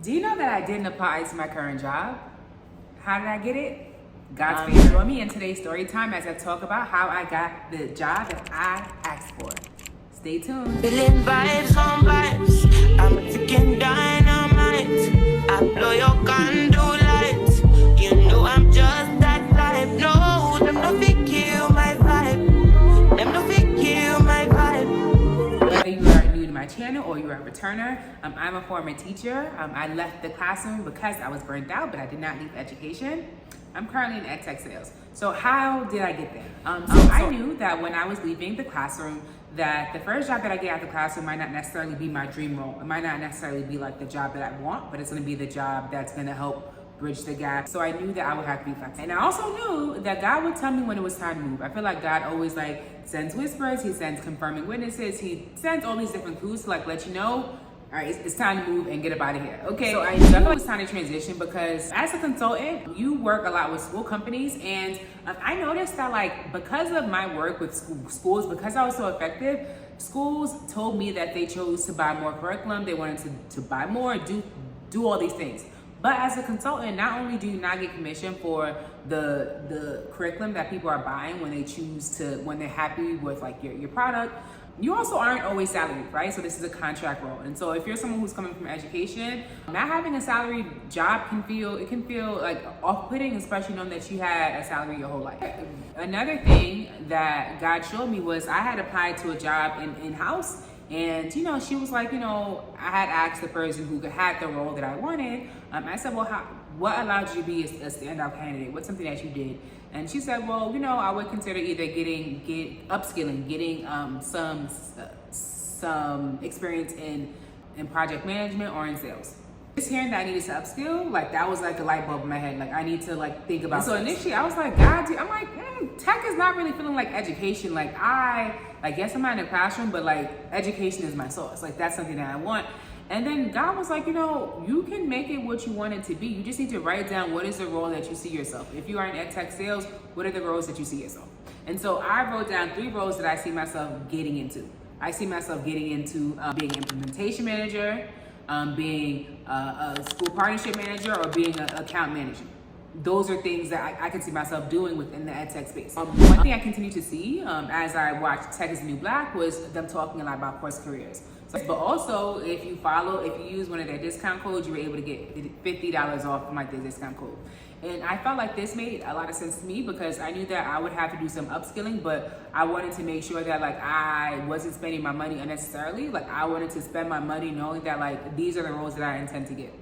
Do you know that I didn't apply to my current job? How did I get it? God's favor. Join me in today's story time as I talk about how I got the job that I asked for. Stay tuned. Feeling vibes on vibes. I'm freaking dynamite. I blow your candle lights. You know I'm just that type. No, them no fit kill my vibe. Them no fit kill my vibe. Whether you are new to my channel or you are a returner, I'm a former teacher. I left the classroom because I was burned out, but I did not leave education. I'm currently in EdTech sales. So how did I get there? I knew that when I was leaving the classroom, that the first job that I get out of the classroom might not necessarily be my dream role. It might not necessarily be like the job that I want, but it's gonna be the job that's gonna help bridge the gap. So I knew that I would have to be flexible. And I also knew that God would tell me when it was time to move. I feel like God always sends whispers, he sends confirming witnesses, he sends all these different clues to let you know, all right, it's time to move and get up out of here. Okay, so I knew it was time to transition because as a consultant, you work a lot with school companies, and I noticed that because of my work with schools, because I was so effective, schools told me that they chose to buy more curriculum, they wanted to buy more, do all these things. But as a consultant, not only do you not get commission for the curriculum that people are buying when they're happy with your product, you also aren't always salaried, right? So this is a contract role. And so if you're someone who's coming from education, not having a salaried job can feel like off-putting, especially knowing that you had a salary your whole life. Another thing that God showed me was I had applied to a job in-house. And, she was like, I had asked the person who had the role that I wanted. I said, well, what allowed you to be a standout candidate? What's something that you did? And she said, well, I would consider either upskilling, getting some experience in project management or in sales. Just hearing that I needed to upskill, that was like a light bulb in my head. I need to think about. So initially I was like, God, I'm like, tech is not really feeling like education. Yes, I'm not in a classroom, but education is my source. That's something that I want. And then God was like, you can make it what you want it to be. You just need to write down what is the role that you see yourself. If you are in EdTech sales, what are the roles that you see yourself? And so I wrote down 3 roles that I see myself getting into. I see myself getting into being an implementation manager, being a school partnership manager, or being an account manager. Those are things that I can see myself doing within the EdTech space. One thing I continue to see as I watch Tech is the New Black was them talking a lot about course careers. But also, if you use one of their discount codes, you were able to get $50 off from their discount code. And I felt like this made a lot of sense to me because I knew that I would have to do some upskilling, but I wanted to make sure that I wasn't spending my money unnecessarily. I wanted to spend my money knowing that these are the roles that I intend to get.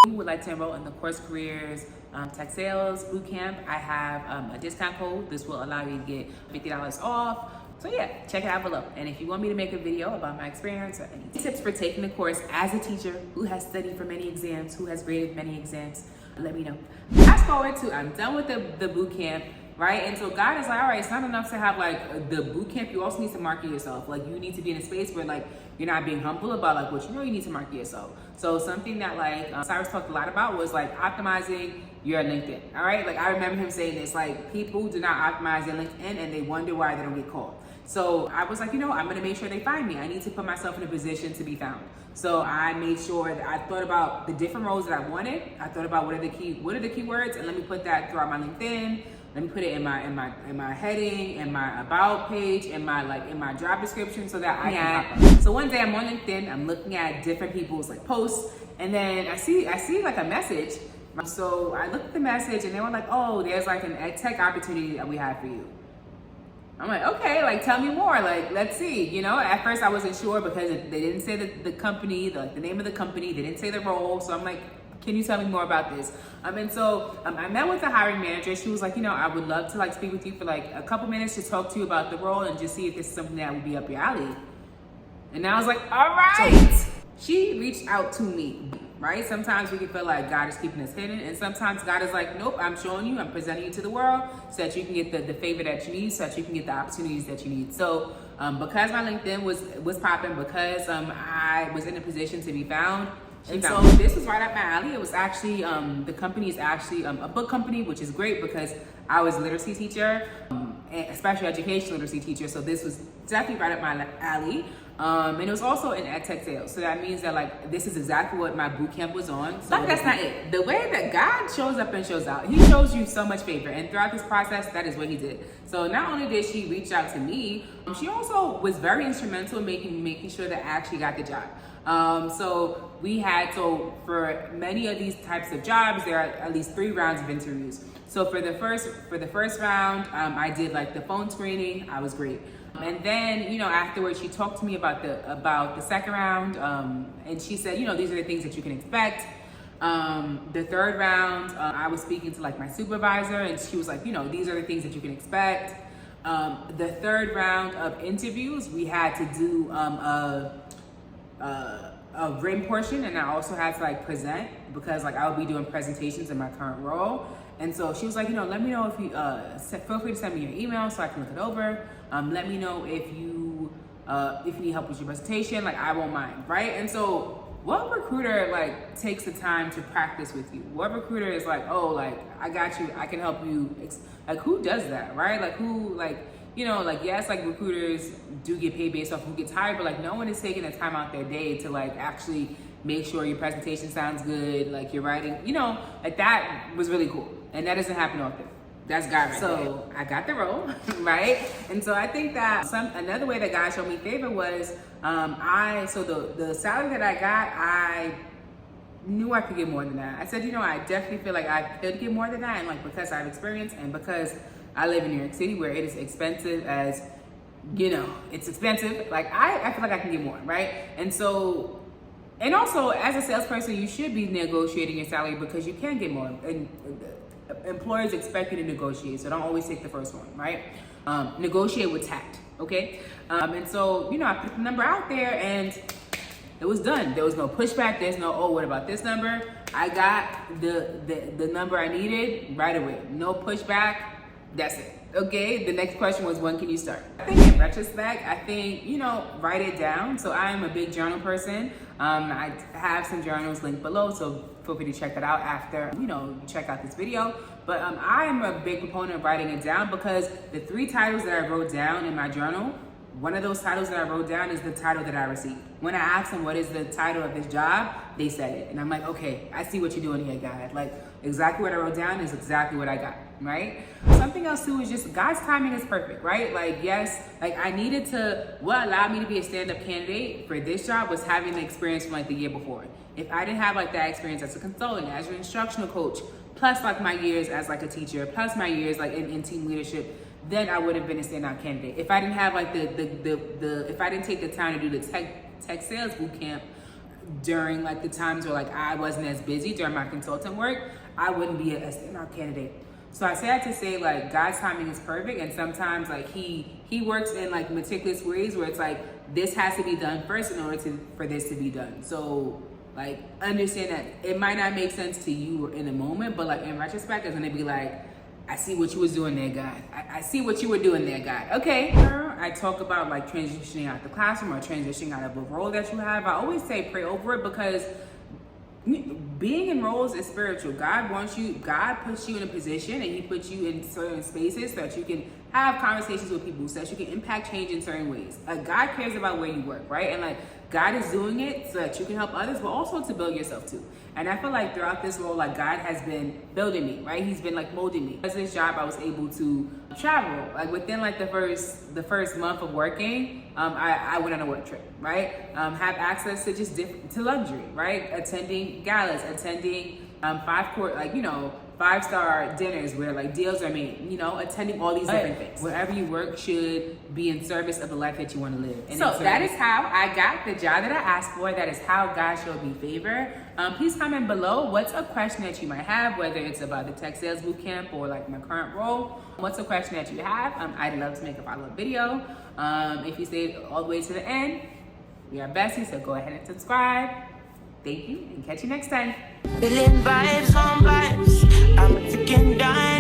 If you would like to enroll in the course careers, tech sales bootcamp, I have a discount code. This will allow you to get $50 off. So yeah, check it out below. And if you want me to make a video about my experience or any tips for taking the course as a teacher who has studied for many exams, who has graded many exams, let me know. Fast forward to I'm done with the boot camp, right? And so God is like, all right, it's not enough to have the boot camp. You also need to market yourself. You need to be in a space where you're not being humble about what you need to market yourself. So something that Cyrus talked a lot about was optimizing your LinkedIn. All right, I remember him saying this, people do not optimize their LinkedIn and they wonder why they don't get called. So I was like, I'm gonna make sure they find me. I need to put myself in a position to be found. So I made sure that I thought about the different roles that I wanted. I thought about what are the keywords, and let me put that throughout my LinkedIn. Let me put it in my heading, in my about page, in my job description, so that I can pop up. So one day I'm on LinkedIn, I'm looking at different people's posts, and then I see a message. So I looked at the message, and they were like, oh, there's an EdTech opportunity that we have for you. I'm like, okay, tell me more, let's see, At first I wasn't sure because they didn't say the company, the name of the company, they didn't say the role, so I'm like, can you tell me more about this? And so I met with the hiring manager. She was like, I would love to speak with you for a couple minutes to talk to you about the role and just see if this is something that would be up your alley. And I was like, all right. So she reached out to me, right? Sometimes we can feel like God is keeping us hidden, and sometimes God is like, nope, I'm showing you, I'm presenting you to the world so that you can get the favor that you need, so that you can get the opportunities that you need. So because my LinkedIn was popping, because I was in a position to be found, and so this was right up my alley. It was actually, the company is actually a book company, which is great because I was a literacy teacher, and special education literacy teacher. So this was definitely right up my alley. And it was also in EdTech sales. So that means that like, this is exactly what my boot camp was on. So but that's not it. The way that God shows up and shows out, he shows you so much favor. And throughout this process, that is what he did. So not only did she reach out to me, she also was very instrumental in making sure that I actually got the job. So for many of these types of jobs, there are at least 3 rounds of interviews. So for the first round, I did like the phone screening. I was great. And then, afterwards she talked to me about the second round. And she said, these are the things that you can expect. The third round, I was speaking to like my supervisor and she was like, these are the things that you can expect. The third round of interviews, we had to do, a written portion, and I also had to like present because like I would be doing presentations in my current role. And so she was like, let me know if you feel free to send me your email so I can look it over. Let me know if you need help with your presentation. Like I won't mind, right? And so what recruiter like takes the time to practice with you? What recruiter is like, oh, like I got you, I can help you? Like who does that, right? Like who yes, like recruiters do get paid based off who gets hired, but like no one is taking the time out their day to like actually make sure your presentation sounds good, like you're writing, like that was really cool. And that doesn't happen often. That's God right So there. I got the role, right? And so I think that another way that God showed me favor was, the salary that I got, I knew I could get more than that. I said, I definitely feel like I could get more than that. And like, because I have experience and because I live in New York City where it is expensive as, it's expensive. Like I feel like I can get more, right? And also as a salesperson, you should be negotiating your salary because you can get more. And employers expect you to negotiate, so don't always take the first one, right? Negotiate with tact, okay? And so, I put the number out there and it was done. There was no pushback. There's no, oh, what about this number? I got the number I needed right away. No pushback. That's it. Okay, the next question was, when can you start? I think in retrospect, write it down. So I am a big journal person. I have some journals linked below, so feel free to check that out after, check out this video. But I am a big proponent of writing it down because the 3 titles that I wrote down in my journal, one of those titles that I wrote down is the title that I received. When I asked them what is the title of this job, they said it. And I'm like, okay, I see what you're doing here, God. Like exactly what I wrote down is exactly what I got, right? Something else too is just God's timing is perfect, right? Like, yes, like I needed what allowed me to be a stand-up candidate for this job was having the experience from like the year before. If I didn't have like that experience as a consultant, as an instructional coach, plus like my years as like a teacher, plus my years like in team leadership, then I would have been a standout candidate. If I didn't have like if I didn't take the time to do the tech sales boot camp during like the times where like I wasn't as busy during my consultant work, I wouldn't be a standout candidate. So I say that to say like God's timing is perfect, and sometimes like he works in like meticulous ways where it's like this has to be done first in order for this to be done. So like understand that it might not make sense to you in a moment, but like in retrospect, it's gonna be like, I see what you was doing there, God. I see what you were doing there, God. Okay. I talk about like transitioning out the classroom or transitioning out of a role that you have. I always say pray over it because being in roles is spiritual. God puts you in a position and he puts you in certain spaces so that you can have conversations with people, so that you can impact change in certain ways. Like God cares about where you work, right? And like God is doing it so that you can help others, but also to build yourself too. And I feel like throughout this role, like God has been building me, right? He's been like molding me. As this job, I was able to travel. Like within like the first month of working, I went on a work trip, right? Have access to just to luxury, right? Attending galas, attending 5-star dinners where like deals are made, attending all these different things. Wherever you work should be in service of the life that you want to live. And so that is how I got the job that I asked for. That is how God showed me favor. Please comment below what's a question that you might have, whether it's about the tech sales bootcamp or like my current role. What's a question that you have? I'd love to make a follow-up video. If you stayed all the way to the end, we are besties, so go ahead and subscribe. Thank you, and catch you next time. Feeling vibes on vibes. I'm a freaking dime.